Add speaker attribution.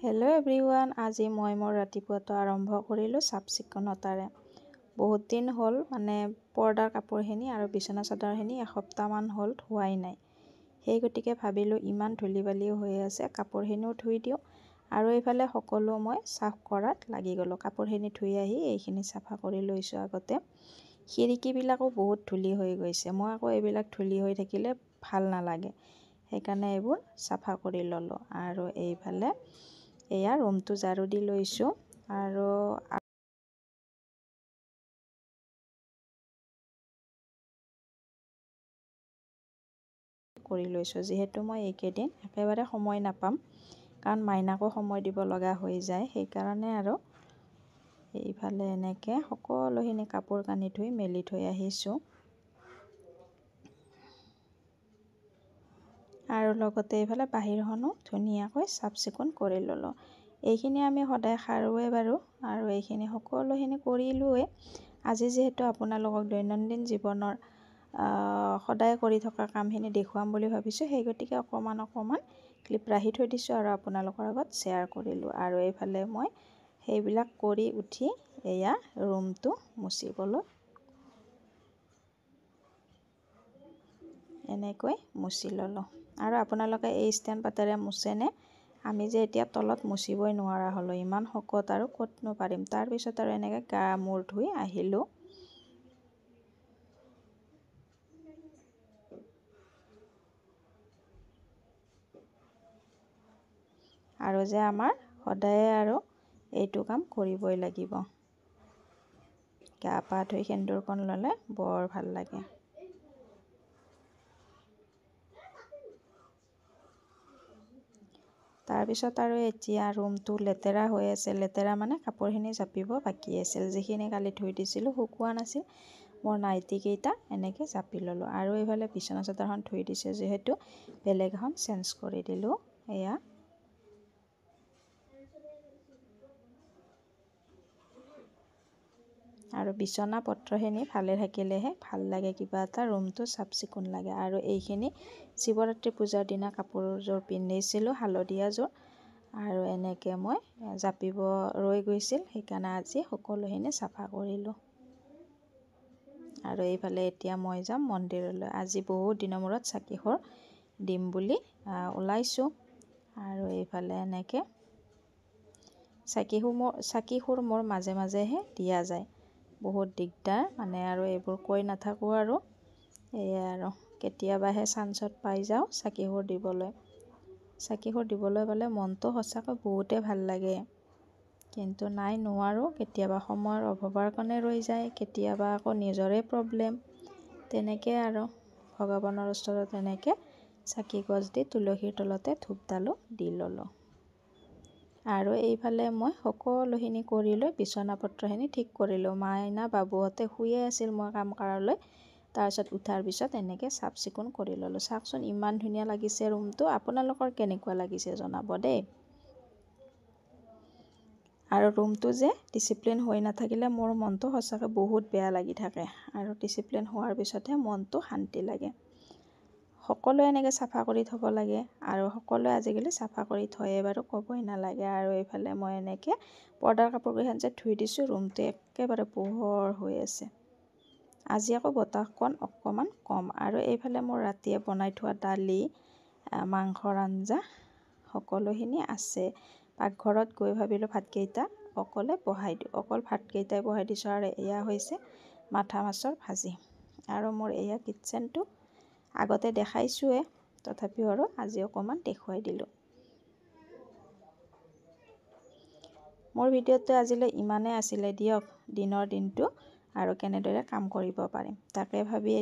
Speaker 1: Hello' everyone, আজি মই মোৰ ৰাতিপুৱাটো আৰম্ভ কৰিলোঁ চাফ চিকুণতাৰে। বহুত দিন হ'ল পৰ্দাৰ কাপোৰখিনি আৰু বিছনা চাদৰখিনি এসপ্তাহমান হ'ল ধোৱাই নাই। সেই গতিকে ভাবিলোঁ ইমান ধূলি বালিও হৈ আছে, কাপোৰখিনিও ধুই দিওঁ। আৰু এইফালে সকলো মই চাফ কৰাত লাগি গ'লোঁ। কাপোৰখিনি ধুই আহি এইখিনি চাফা কৰি লৈছোঁ আগতে। খিৰিকীবিলাকো বহুত ধূলি হৈ গৈছে। মই আকৌ এইবিলাক ধূলি হৈ থাকিলে ভাল নালাগে, সেইকাৰণে এইবোৰ চাফা কৰি ল'লোঁ। আৰু এইফালে এয়া ৰুমটো ঝাৰু দি লৈছোঁ আৰু কৰি লৈছোঁ। যিহেতু মই এইকেইদিন একেবাৰে সময় নাপাম, কাৰণ মাইনাকো সময় দিব লগা হৈ যায়, সেইকাৰণে আৰু এইফালে এনেকৈ সকলোখিনি কাপোৰ কানি ধুই মেলি থৈ আহিছোঁ। আৰু লগতে এইফালে বাহিৰখনো ধুনীয়াকৈ চাফ চিকুণ কৰি ল'লোঁ। এইখিনি আমি সদায় সাৰোৱে বাৰু, আৰু এইখিনি সকলোখিনি কৰিলোঁৱে। আজি যিহেতু আপোনালোকক দৈনন্দিন জীৱনৰ সদায় কৰি থকা কামখিনি দেখুৱাম বুলি ভাবিছোঁ, সেই গতিকে অকণমান ক্লিপ ৰাখি থৈ দিছোঁ আৰু আপোনালোকৰ আগত শ্বেয়াৰ কৰিলোঁ। আৰু এইফালে মই সেইবিলাক কৰি উঠি এয়া ৰুমটো মুচিবলৈ এনেকৈ মুচি ল'লোঁ। আৰু আপোনালোকে এই ষ্টেণ্ড পাতেৰে মুচেনে? আমি যে এতিয়া তলত মুচিবই নোৱাৰা হ'লোঁ, ইমান শকত আৰু ক'তনো পাৰিম। তাৰপিছত আৰু এনেকৈ গা মূৰ ধুই আহিলোঁ। আৰু যে আমাৰ সদায়ে আৰু এইটো কাম কৰিবই লাগিব। গা পা ধুই সেন্দুৰকণ ল'লে বৰ ভাল লাগে। তাৰপিছত আৰু এতিয়া ৰুমটো লেতেৰা হৈ আছে। লেতেৰা কাপোৰখিনি জাপিব বাকী আছিল, যিখিনি কালি ধুই দিছিলোঁ শুকোৱা নাছিল। মোৰ নাইটিকেইটা এনেকৈ জাপি ল'লোঁ। আৰু এইফালে বিছনা চাদৰখন ধুই দিছোঁ যিহেতু, বেলেগ এখন চেঞ্জ কৰি দিলোঁ। এয়া আৰু বিছনা পত্ৰখিনি ভালে থাকিলেহে ভাল লাগে, কিবা এটা ৰুমটো চাফ চিকুণ লাগে। আৰু এইখিনি শিৱৰাত্ৰি পূজাৰ দিনা কাপোৰযোৰ পিন্ধিছিলোঁ, হালধীয়াযোৰ, আৰু এনেকৈ মই জাপিব ৰৈ গৈছিল, সেইকাৰণে আজি সকলোখিনি চাফা কৰিলোঁ। আৰু এইফালে এতিয়া মই যাম মন্দিৰলৈ। আজি বহুত দিনৰ মূৰত চাকিখোৰ দিম বুলি ওলাইছোঁ। আৰু এইফালে এনেকৈ চাকিখোৰ মোৰ মাজে মাজেহে দিয়া যায়, বহুত দিগদাৰ আৰু এইবোৰ কৈ নাথাকোঁ আৰু। এয়াই আৰু কেতিয়াবাহে চান্সত পাই যাওঁ চাকিখোৰ দিবলৈ। চাকিখোৰ দিবলৈ পালে মনটো সঁচাকৈ বহুতেই ভাল লাগে, কিন্তু নাই, নোৱাৰোঁ। কেতিয়াবা সময়ৰ অভাৱৰ কাৰণে ৰৈ যায়, কেতিয়াবা আকৌ নিজৰে প্ৰব্লেম। তেনেকৈ আৰু ভগৱানৰ ওচৰত এনেকৈ চাকি গছ দি তুলসীৰ তলতে ধূপডালো দি ল'লোঁ। আৰু এইফালে মই সকলোখিনি কৰি লৈ বিছনা পত্ৰখিনি ঠিক কৰিলোঁ। মাইনা বাবুহঁতে শুয়ে আছিল, মই কাম কৰালৈ। তাৰপিছত উঠাৰ পিছত এনেকৈ চাফ চিকুণ কৰি ল'লোঁ। চাওকচোন ইমান ধুনীয়া লাগিছে ৰুমটো। আপোনালোকৰ কেনেকুৱা লাগিছে জনাব দেই। আৰু ৰুমটো যে ডিচিপ্লিন হৈ নাথাকিলে মোৰ মনটো সঁচাকৈ বহুত বেয়া লাগি থাকে, আৰু ডিচিপ্লিন হোৱাৰ পিছতহে মনটো শান্তি লাগে। সকলোৱে এনেকৈ চাফা কৰি থ'ব লাগে, আৰু সকলোৱে আজিকালি চাফা কৰি থয়ে বাৰু, ক'বই নালাগে। আৰু এইফালে মই এনেকৈ পৰ্দাৰ কাপোৰকেইখন যে ধুই দিছোঁ, ৰুমটো একেবাৰে পোহৰ হৈ আছে। আজি আকৌ বতাহকণ অকণমান কম। আৰু এইফালে মোৰ ৰাতিয়ে বনাই থোৱা দালি, মাংসৰ আঞ্জা সকলোখিনি আছে। পাকঘৰত গৈ ভাবিলোঁ ভাতকেইটা অকলে বহাই দিওঁ। অকল ভাতকেইটাই বহাই দিছোঁ। আৰু এয়া হৈছে মাথা মাছৰ ভাজি। আৰু মোৰ এয়া কিটচেনটো আগতে দেখাইছোঁৱে, তথাপিও আৰু আজি অকণমান দেখুৱাই দিলোঁ। মোৰ ভিডিঅ'টো আজিলৈ ইমানেই আছিলে দিয়ক, দিনৰ দিনটো আৰু কেনেদৰে কাম কৰিব পাৰিম তাকে ভাবি